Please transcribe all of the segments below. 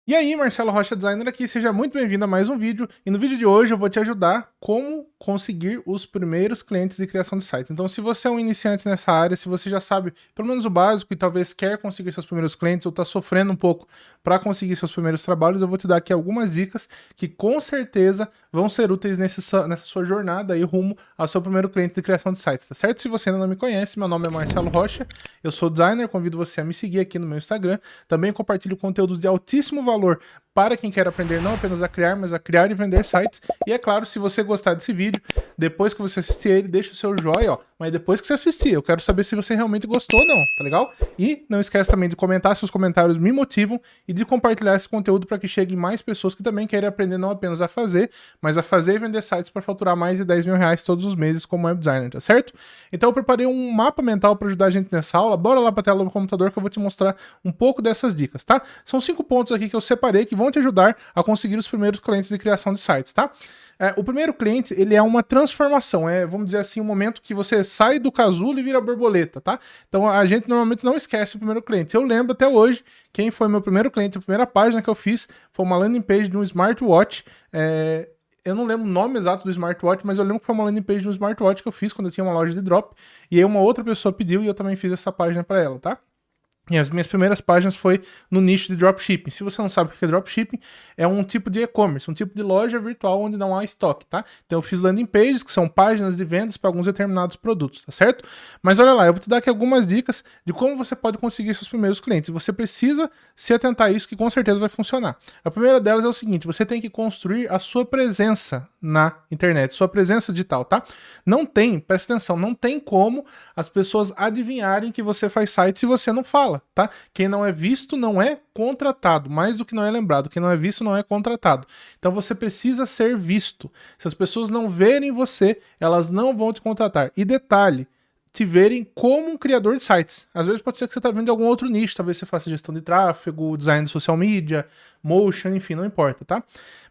E aí, Marcelo Rocha Designer aqui, seja muito bem-vindo a mais um vídeo. E no vídeo de hoje eu vou te ajudar como conseguir os primeiros clientes de criação de sites. Então, se você é um iniciante nessa área, se você já sabe pelo menos o básico e talvez quer conseguir seus primeiros clientes ou está sofrendo um pouco para conseguir seus primeiros trabalhos, eu vou te dar aqui algumas dicas que com certeza vão ser úteis nessa sua jornada aí rumo ao seu primeiro cliente de criação de sites, tá certo? Se você ainda não me conhece, meu nome é Marcelo Rocha, eu sou designer, convido você a me seguir aqui no meu Instagram. Também compartilho conteúdos de altíssimo valor para quem quer aprender não apenas a criar, mas a criar e vender sites. E é claro, se você gostar desse vídeo, depois que você assistir ele, deixa o seu joinha, ó. Mas depois que você assistir, eu quero saber se você realmente gostou ou não, tá legal? E não esquece também de comentar, seus comentários me motivam, e de compartilhar esse conteúdo para que chegue mais pessoas que também querem aprender não apenas a fazer, mas a fazer e vender sites para faturar mais de 10 mil reais todos os meses como web designer, tá certo? Então eu preparei um mapa mental para ajudar a gente nessa aula. Bora lá para a tela do computador que eu vou te mostrar um pouco dessas dicas, tá? São 5 pontos aqui que eu separei que vão te ajudar a conseguir os primeiros clientes de criação de sites, tá? O primeiro cliente, ele é uma transformação, vamos dizer assim, um momento que você sai do casulo e vira borboleta, tá? Então a gente normalmente não esquece o primeiro cliente. Eu lembro até hoje, quem foi meu primeiro cliente, a primeira página que eu fiz foi uma landing page de um smartwatch. Eu não lembro o nome exato do smartwatch, mas eu lembro que foi uma landing page de um smartwatch que eu fiz quando eu tinha uma loja de drop, e aí uma outra pessoa pediu e eu também fiz essa página para ela, tá? E as minhas primeiras páginas foi no nicho de dropshipping. Se você não sabe o que é dropshipping, é um tipo de e-commerce, um tipo de loja virtual onde não há estoque, tá? Então eu fiz landing pages, que são páginas de vendas para alguns determinados produtos, tá certo? Mas olha lá, eu vou te dar aqui algumas dicas de como você pode conseguir seus primeiros clientes. Você precisa se atentar a isso, que com certeza vai funcionar. A primeira delas é o seguinte: você tem que construir a sua presença na internet, sua presença digital, tá? Não tem, presta atenção, não tem como as pessoas adivinharem que você faz site se você não fala, tá? Quem não é visto não é contratado, mais do que não é lembrado, quem não é visto não é contratado. Então você precisa ser visto. Se as pessoas não verem você, elas não vão te contratar. E detalhe, te verem como um criador de sites. Às vezes pode ser que você está vindo de algum outro nicho, talvez você faça gestão de tráfego, design de social media, motion, enfim, não importa, tá?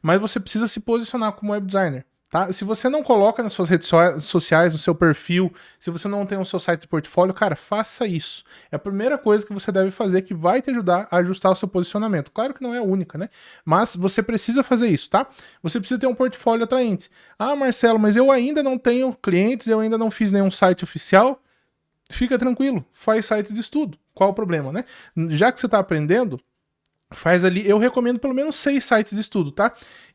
Mas você precisa se posicionar como web designer. Tá? Se você não coloca nas suas redes sociais, no seu perfil, se você não tem o seu site de portfólio, cara, faça isso. É a primeira coisa que você deve fazer que vai te ajudar a ajustar o seu posicionamento. Claro que não é a única, né? Mas você precisa fazer isso, tá? Você precisa ter um portfólio atraente. Ah, Marcelo, mas eu ainda não tenho clientes, eu ainda não fiz nenhum site oficial. Fica tranquilo, faz site de estudo. Qual o problema, né? Já que você está aprendendo, faz ali, eu recomendo pelo menos 6 sites de estudo, tá?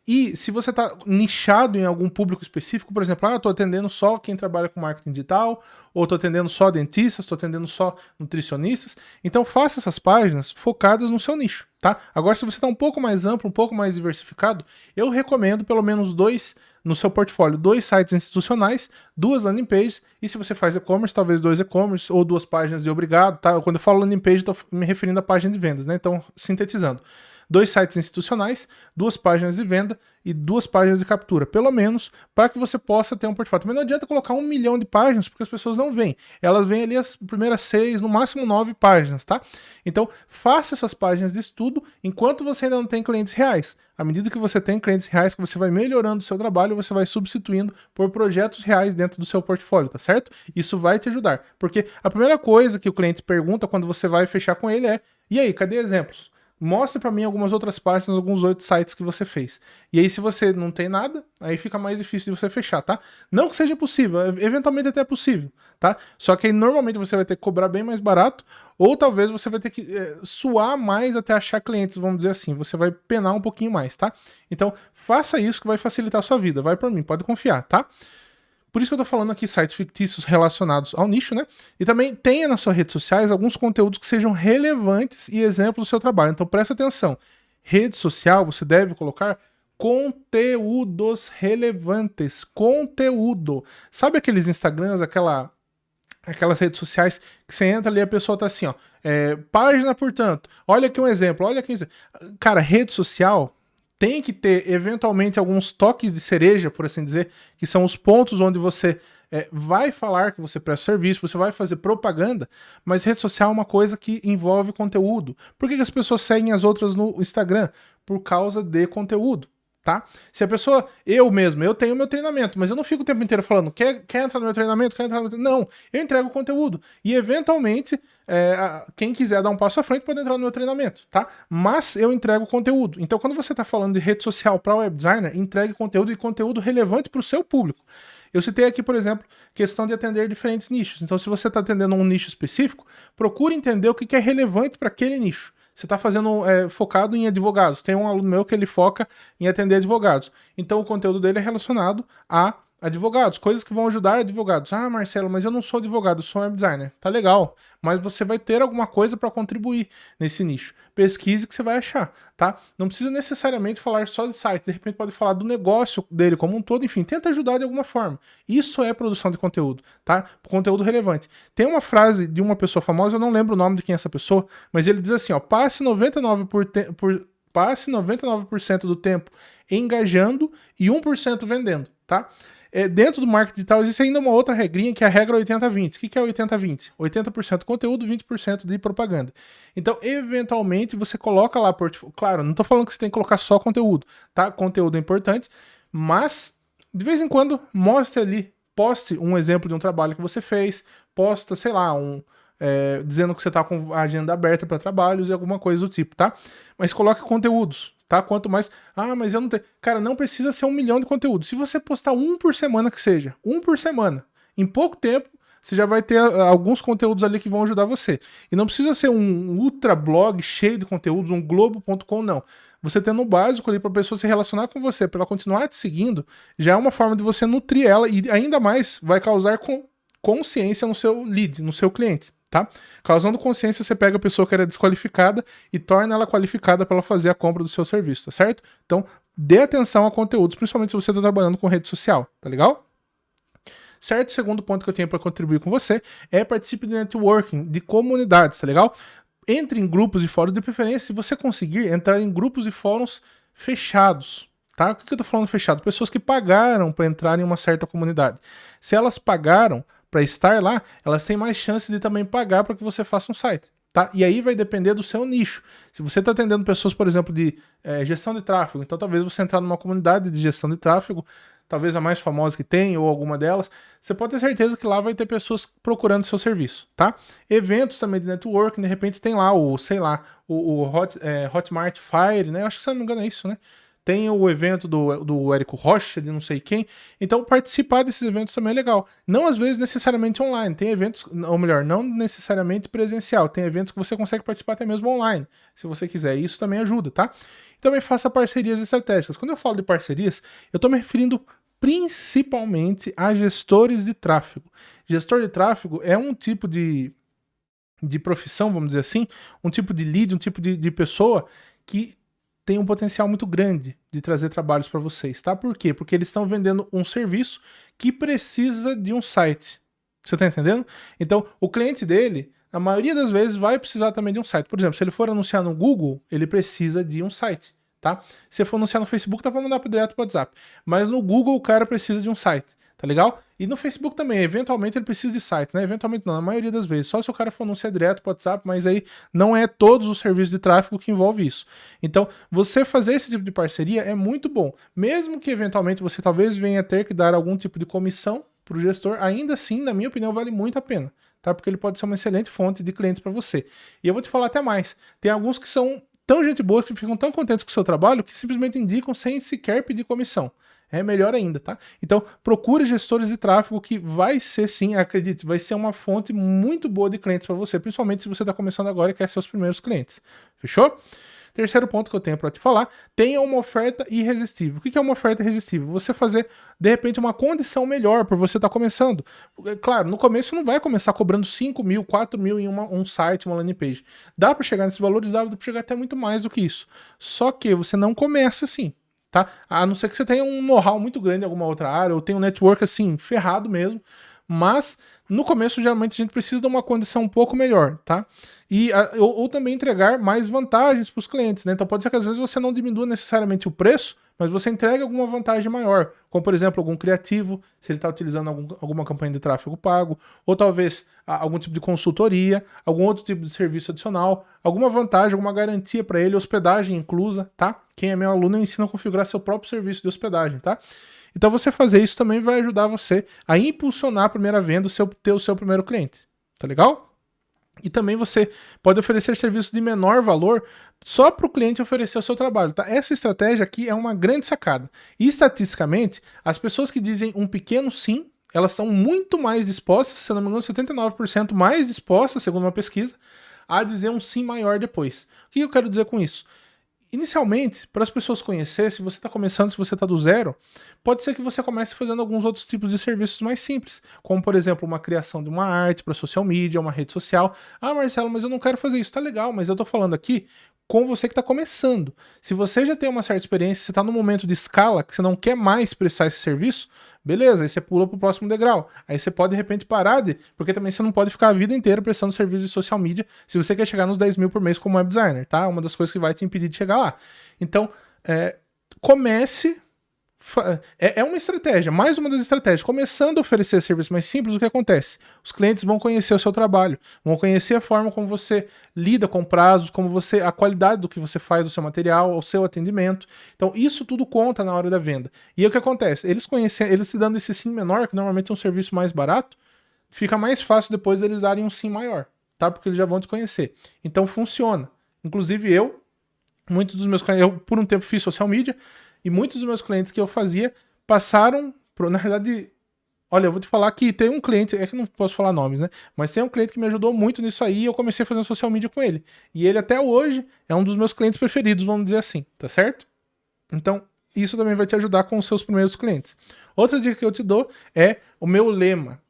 E se você tá nichado em algum público específico, por exemplo, eu tô atendendo só quem trabalha com marketing digital, ou tô atendendo só dentistas, tô atendendo só nutricionistas, então faça essas páginas focadas no seu nicho, tá? Agora, se você tá um pouco mais amplo, um pouco mais diversificado, eu recomendo pelo menos 2 no seu portfólio, 2 sites institucionais, 2 landing pages, e se você faz e-commerce, talvez 2 e-commerce ou 2 páginas de obrigado, tá? Quando eu falo landing page, tô me referindo à página de vendas, né? Então, sintetizando, 2 sites institucionais, 2 páginas de venda e 2 páginas de captura, pelo menos, para que você possa ter um portfólio. Também não adianta colocar 1 milhão de páginas, porque as pessoas não veem. Elas veem ali as primeiras 6, no máximo 9 páginas, tá? Então, faça essas páginas de estudo enquanto você ainda não tem clientes reais. À medida que você tem clientes reais, que você vai melhorando o seu trabalho, você vai substituindo por projetos reais dentro do seu portfólio, tá certo? Isso vai te ajudar, porque a primeira coisa que o cliente pergunta quando você vai fechar com ele é: e aí, cadê exemplos? Mostre para mim algumas outras páginas, alguns outros sites que você fez. E aí, se você não tem nada, aí fica mais difícil de você fechar, tá? Não que seja possível, eventualmente até é possível, tá? Só que aí normalmente você vai ter que cobrar bem mais barato, ou talvez você vai ter que suar mais até achar clientes, vamos dizer assim. Você vai penar um pouquinho mais, tá? Então, faça isso que vai facilitar a sua vida. Vai por mim, pode confiar, tá? Por isso que eu tô falando aqui sites fictícios relacionados ao nicho, né? E também tenha nas suas redes sociais alguns conteúdos que sejam relevantes e exemplos do seu trabalho. Então presta atenção. Rede social, você deve colocar conteúdos relevantes. Conteúdo. Sabe aqueles Instagrams, aquelas redes sociais que você entra ali e a pessoa tá assim, ó. Página, portanto. Olha aqui um exemplo, olha aqui um exemplo. Cara, rede social tem que ter, eventualmente, alguns toques de cereja, por assim dizer, que são os pontos onde você vai falar que você presta serviço, você vai fazer propaganda, mas rede social é uma coisa que envolve conteúdo. Por que as pessoas seguem as outras no Instagram? Por causa de conteúdo. tá? Se a pessoa, eu tenho meu treinamento, mas eu não fico o tempo inteiro falando, quer entrar no meu treinamento, quer entrar no meu treinamento? Não, eu entrego o conteúdo. E eventualmente, quem quiser dar um passo à frente pode entrar no meu treinamento, tá? Mas eu entrego conteúdo. Então, quando você está falando de rede social para web designer, entregue conteúdo e conteúdo relevante para o seu público. Eu citei aqui, por exemplo, questão de atender diferentes nichos. Então, se você está atendendo um nicho específico, procure entender o que é relevante para aquele nicho. Você está fazendo focado em advogados. Tem um aluno meu que ele foca em atender advogados. Então o conteúdo dele é relacionado a advogados, coisas que vão ajudar advogados. Ah, Marcelo, mas eu não sou advogado, eu sou web designer. Tá legal, mas você vai ter alguma coisa para contribuir nesse nicho. Pesquise que você vai achar, tá? Não precisa necessariamente falar só de site, de repente pode falar do negócio dele como um todo, enfim, tenta ajudar de alguma forma. Isso é produção de conteúdo, tá? Conteúdo relevante. Tem uma frase de uma pessoa famosa, eu não lembro o nome de quem é essa pessoa, mas ele diz assim, ó, passe 99% do tempo engajando e 1% vendendo, tá? Dentro do marketing digital existe ainda uma outra regrinha que é a regra 80-20. O que é 80-20? 80% conteúdo, 20% de propaganda. Então, eventualmente, você coloca lá portfólio. Claro, não estou falando que você tem que colocar só conteúdo, tá? Conteúdo é importante, mas de vez em quando mostre ali, poste um exemplo de um trabalho que você fez, posta, sei lá, dizendo que você está com a agenda aberta para trabalhos e alguma coisa do tipo, tá? Mas coloque conteúdos, tá? Quanto mais... Ah, mas eu não tenho... Cara, não precisa ser 1 milhão de conteúdos. Se você postar um por semana que seja, um por semana, em pouco tempo, você já vai ter alguns conteúdos ali que vão ajudar você. E não precisa ser um ultra blog cheio de conteúdos, um globo.com, não. Você tendo o básico ali para a pessoa se relacionar com você, para ela continuar te seguindo, já é uma forma de você nutrir ela e ainda mais vai causar consciência no seu lead, no seu cliente. Tá? Causando consciência, você pega a pessoa que era desqualificada e torna ela qualificada para ela fazer a compra do seu serviço, tá certo? Então, dê atenção a conteúdos, principalmente se você está trabalhando com rede social, tá legal? Certo? O segundo ponto que eu tenho para contribuir com você é participe de networking, de comunidades, tá legal? Entre em grupos e fóruns, de preferência, se você conseguir entrar em grupos e fóruns fechados, tá? O que eu tô falando fechado? Pessoas que pagaram para entrar em uma certa comunidade. Se elas pagaram para estar lá, elas têm mais chance de também pagar para que você faça um site, tá? E aí vai depender do seu nicho. Se você está atendendo pessoas, por exemplo, de gestão de tráfego, então talvez você entrar numa comunidade de gestão de tráfego, talvez a mais famosa que tem, ou alguma delas, você pode ter certeza que lá vai ter pessoas procurando seu serviço, tá? Eventos também de networking, de repente tem lá o, sei lá, o Hotmart Fire, né? Acho que se não me engano é isso, né? Tem o evento do Érico Rocha, de não sei quem. Então, participar desses eventos também é legal. Não, às vezes, necessariamente online. Tem eventos, ou melhor, não necessariamente presencial. Tem eventos que você consegue participar até mesmo online, se você quiser. Isso também ajuda, tá? E também faça parcerias estratégicas. Quando eu falo de parcerias, eu estou me referindo principalmente a gestores de tráfego. Gestor de tráfego é um tipo de profissão, vamos dizer assim, um tipo de lead, um tipo de pessoa que tem um potencial muito grande de trazer trabalhos para vocês, tá? Por quê? Porque eles estão vendendo um serviço que precisa de um site. Você tá entendendo? Então, o cliente dele, na maioria das vezes, vai precisar também de um site. Por exemplo, se ele for anunciar no Google, ele precisa de um site, tá? Se for anunciar no Facebook, dá para mandar direto pro WhatsApp. Mas no Google, o cara precisa de um site, tá legal? E no Facebook também, eventualmente ele precisa de site, né? Eventualmente não, na maioria das vezes. Só se o cara for anunciar direto pro WhatsApp, mas aí não é todos os serviços de tráfego que envolve isso. Então, você fazer esse tipo de parceria é muito bom. Mesmo que eventualmente você talvez venha ter que dar algum tipo de comissão pro gestor, ainda assim, na minha opinião, vale muito a pena, tá? Porque ele pode ser uma excelente fonte de clientes para você. E eu vou te falar até mais. Tem alguns que são tão gente boa, que ficam tão contentes com o seu trabalho, que simplesmente indicam sem sequer pedir comissão. É melhor ainda, tá? Então, procure gestores de tráfego que vai ser, sim, acredite, vai ser uma fonte muito boa de clientes para você, principalmente se você está começando agora e quer seus primeiros clientes. Fechou? Terceiro ponto que eu tenho para te falar, tenha uma oferta irresistível. O que é uma oferta irresistível? Você fazer, de repente, uma condição melhor por você estar começando. Claro, no começo você não vai começar cobrando 5 mil, 4 mil em um site, uma landing page. Dá para chegar nesses valores, dá para chegar até muito mais do que isso. Só que você não começa assim, tá? A não ser que você tenha um know-how muito grande em alguma outra área, ou tenha um network assim, ferrado mesmo, mas no começo geralmente a gente precisa de uma condição um pouco melhor, tá? Ou também entregar mais vantagens para os clientes, né? Então pode ser que às vezes você não diminua necessariamente o preço, mas você entrega alguma vantagem maior, como por exemplo algum criativo, se ele está utilizando alguma campanha de tráfego pago, ou talvez algum tipo de consultoria, algum outro tipo de serviço adicional, alguma vantagem, alguma garantia para ele, hospedagem inclusa, tá? Quem é meu aluno eu ensino a configurar seu próprio serviço de hospedagem, tá? Então você fazer isso também vai ajudar você a impulsionar a primeira venda, ter o seu primeiro cliente, tá legal? E também você pode oferecer serviços de menor valor só para o cliente oferecer o seu trabalho, tá? Essa estratégia aqui é uma grande sacada. E estatisticamente, as pessoas que dizem um pequeno sim, elas são muito mais dispostas, se não me engano, 79% mais dispostas, segundo uma pesquisa, a dizer um sim maior depois. O que eu quero dizer com isso? Inicialmente, para as pessoas conhecerem, se você está começando, se você está do zero, pode ser que você comece fazendo alguns outros tipos de serviços mais simples, como por exemplo uma criação de uma arte para social media, uma rede social. Ah, Marcelo, mas eu não quero fazer isso, tá legal, mas eu estou falando aqui com você que está começando. Se você já tem uma certa experiência, você está no momento de escala, que você não quer mais prestar esse serviço, beleza, aí você pula para o próximo degrau. Aí você pode de repente parar porque também você não pode ficar a vida inteira prestando serviço de social media se você quer chegar nos 10 mil por mês como web designer, tá? Uma das coisas que vai te impedir de chegar lá. Então, comece... É uma estratégia, mais uma das estratégias. Começando a oferecer serviços mais simples, o que acontece? Os clientes vão conhecer o seu trabalho, vão conhecer a forma como você lida com prazos, a qualidade do que você faz do seu material, o seu atendimento. Então isso tudo conta na hora da venda. E aí o que acontece? Eles se dando esse sim menor, que normalmente é um serviço mais barato, fica mais fácil depois eles darem um sim maior, tá? Porque eles já vão te conhecer. Então funciona. Inclusive muitos dos meus clientes, eu por um tempo fiz social media, e muitos dos meus clientes que eu fazia passaram, na realidade, olha, eu vou te falar que tem um cliente, é que eu não posso falar nomes, né? Mas tem um cliente que me ajudou muito nisso aí e eu comecei a fazer social media com ele. E ele até hoje é um dos meus clientes preferidos, vamos dizer assim, tá certo? Então, isso também vai te ajudar com os seus primeiros clientes. Outra dica que eu te dou é o meu lema.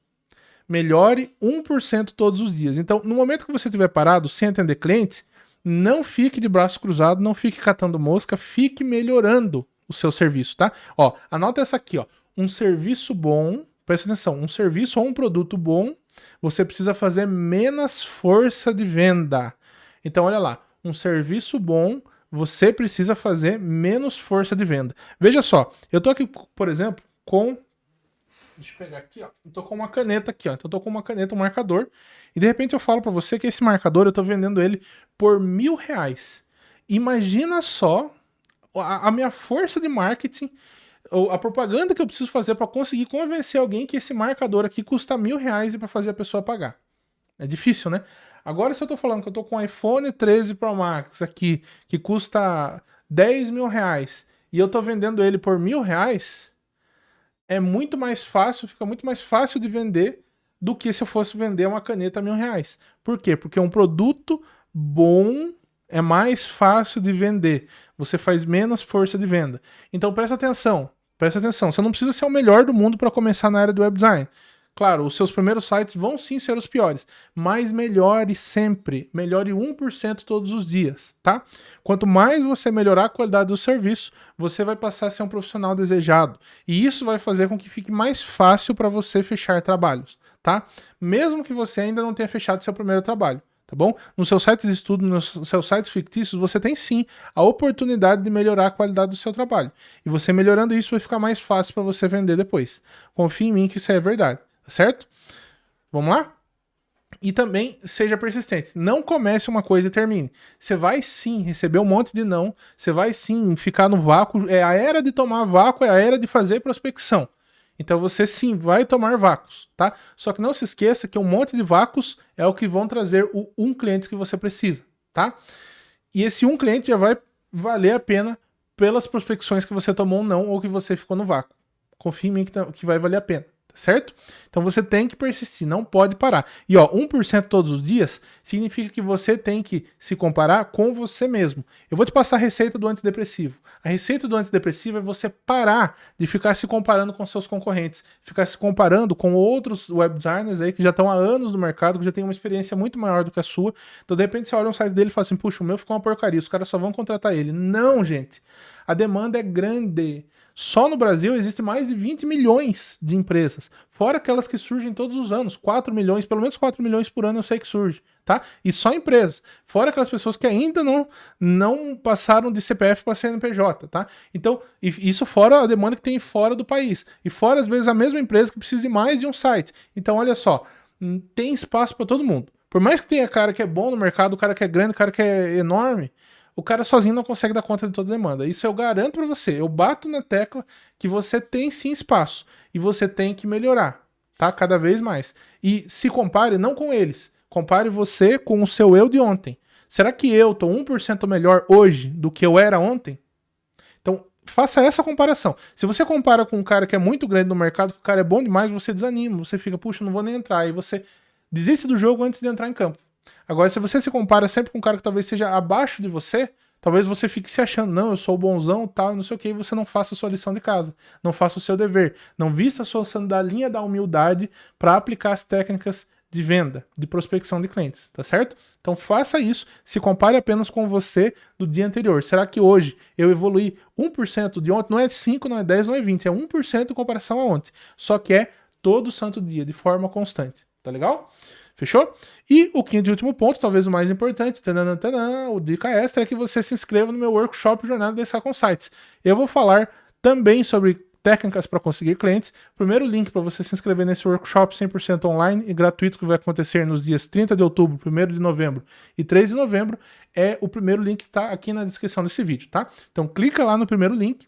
Melhore 1% todos os dias. Então, no momento que você estiver parado, sem atender clientes, não fique de braço cruzado, não fique catando mosca, fique melhorando o seu serviço, tá? Ó, anota essa aqui, ó. Um serviço bom, presta atenção, um serviço ou um produto bom, você precisa fazer menos força de venda. Então, olha lá, um serviço bom, você precisa fazer menos força de venda. Veja só, eu tô aqui, por exemplo, deixa eu pegar aqui, ó. Eu tô com uma caneta aqui, ó. Então eu tô com uma caneta, um marcador. E de repente eu falo pra você que esse marcador eu tô vendendo ele por R$1.000. Imagina só a minha força de marketing, a propaganda que eu preciso fazer para conseguir convencer alguém que esse marcador aqui custa R$1.000 e para fazer a pessoa pagar. É difícil, né? Agora, se eu tô falando que eu tô com um iPhone 13 Pro Max aqui, que custa R$10.000, e eu tô vendendo ele por R$1.000, é muito mais fácil, fica muito mais fácil de vender do que se eu fosse vender uma caneta a R$1.000. Por quê? Porque um produto bom é mais fácil de vender. Você faz menos força de venda. Então presta atenção. Você não precisa ser o melhor do mundo para começar na área do web design. Claro, os seus primeiros sites vão sim ser os piores, mas melhore sempre. Melhore 1% todos os dias, tá? Quanto mais você melhorar a qualidade do serviço, você vai passar a ser um profissional desejado. E isso vai fazer com que fique mais fácil para você fechar trabalhos, tá? Mesmo que você ainda não tenha fechado seu primeiro trabalho. Tá bom? Nos seus sites de estudo, nos seus sites fictícios, você tem sim a oportunidade de melhorar a qualidade do seu trabalho. E você melhorando isso vai ficar mais fácil para você vender depois. Confie em mim que isso é verdade, tá certo? Vamos lá? E também seja persistente. Não comece uma coisa e termine. Você vai sim receber um monte de não, você vai sim ficar no vácuo. É a era de tomar vácuo, é a era de fazer prospecção. Então você sim vai tomar vácuos, tá? Só que não se esqueça que um monte de vácuos é o que vão trazer um cliente que você precisa, tá? E esse um cliente já vai valer a pena pelas prospecções que você tomou não ou que você ficou no vácuo. Confie em mim que vai valer a pena. Certo? Então você tem que persistir, não pode parar. E ó, 1% todos os dias significa que você tem que se comparar com você mesmo. Eu vou te passar a receita do antidepressivo. A receita do antidepressivo é você parar de ficar se comparando com seus concorrentes, ficar se comparando com outros web designers aí que já estão há anos no mercado, que já têm uma experiência muito maior do que a sua. Então de repente você olha um site dele e fala assim, puxa, o meu ficou uma porcaria, os caras só vão contratar ele. Não, gente. A demanda é grande. Só no Brasil existem mais de 20 milhões de empresas, fora aquelas que surgem todos os anos, 4 milhões, pelo menos 4 milhões por ano eu sei que surge, tá? E só empresas, fora aquelas pessoas que ainda não passaram de CPF para CNPJ, tá? Então, isso fora a demanda que tem fora do país, e fora às vezes a mesma empresa que precisa de mais de um site. Então, olha só, tem espaço para todo mundo. Por mais que tenha cara que é bom no mercado, o cara que é grande, o cara que é enorme, o cara sozinho não consegue dar conta de toda a demanda. Isso eu garanto para você. Eu bato na tecla que você tem sim espaço e você tem que melhorar, tá? Cada vez mais. E se compare não com eles, compare você com o seu eu de ontem. Será que eu tô 1% melhor hoje do que eu era ontem? Então, faça essa comparação. Se você compara com um cara que é muito grande no mercado, que o cara é bom demais, você desanima, você fica, puxa, não vou nem entrar, e você desiste do jogo antes de entrar em campo. Agora, se você se compara sempre com um cara que talvez seja abaixo de você, talvez você fique se achando, não, eu sou o bonzão, tal, não sei o que, e você não faça a sua lição de casa, não faça o seu dever, não vista a sua sandalinha da humildade para aplicar as técnicas de venda, de prospecção de clientes, tá certo? Então faça isso, se compare apenas com você do dia anterior. Será que hoje eu evoluí 1% de ontem? Não é 5, não é 10, não é 20, é 1% em comparação a ontem. Só que é todo santo dia, de forma constante, tá legal? Fechou? E o quinto e último ponto, talvez o mais importante, o dica extra, é que você se inscreva no meu workshop Jornada da SEO com Sites. Eu vou falar também sobre técnicas para conseguir clientes. Primeiro link para você se inscrever nesse workshop 100% online e gratuito que vai acontecer nos dias 30 de outubro, 1º de novembro e 3 de novembro é o primeiro link que está aqui na descrição desse vídeo, tá? Então clica lá no primeiro link,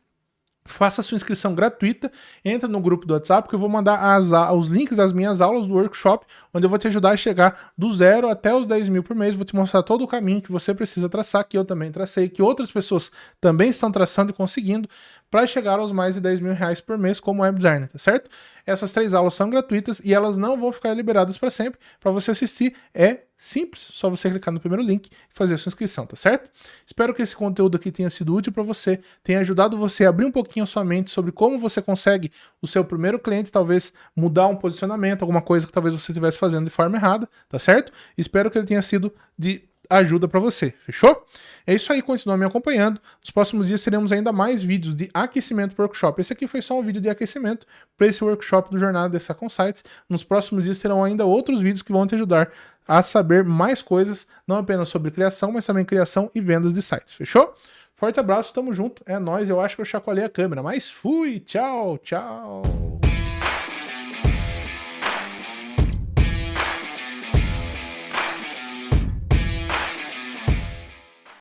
faça a sua inscrição gratuita, entra no grupo do WhatsApp que eu vou mandar os links das minhas aulas do workshop, onde eu vou te ajudar a chegar do 0 até os 10 mil por mês, vou te mostrar todo o caminho que você precisa traçar, que eu também tracei, que outras pessoas também estão traçando e conseguindo, para chegar aos mais de 10 mil reais por mês como web designer, tá certo? Essas 3 aulas são gratuitas e elas não vão ficar liberadas para sempre. Para você assistir é simples, só você clicar no primeiro link e fazer a sua inscrição, tá certo? Espero que esse conteúdo aqui tenha sido útil para você, tenha ajudado você a abrir um pouquinho a sua mente sobre como você consegue o seu primeiro cliente, talvez mudar um posicionamento, alguma coisa que talvez você estivesse fazendo de forma errada, tá certo? Espero que ele tenha sido de ajuda para você, fechou? É isso aí, continua me acompanhando. Nos próximos dias teremos ainda mais vídeos de aquecimento para o workshop. Esse aqui foi só um vídeo de aquecimento para esse workshop do Jornada da SEO com Sites. Nos próximos dias terão ainda outros vídeos que vão te ajudar a saber mais coisas, não apenas sobre criação, mas também criação e vendas de sites, fechou? Forte abraço, tamo junto, é nóis. Eu acho que eu chacoalhei a câmera, mas fui, tchau, tchau.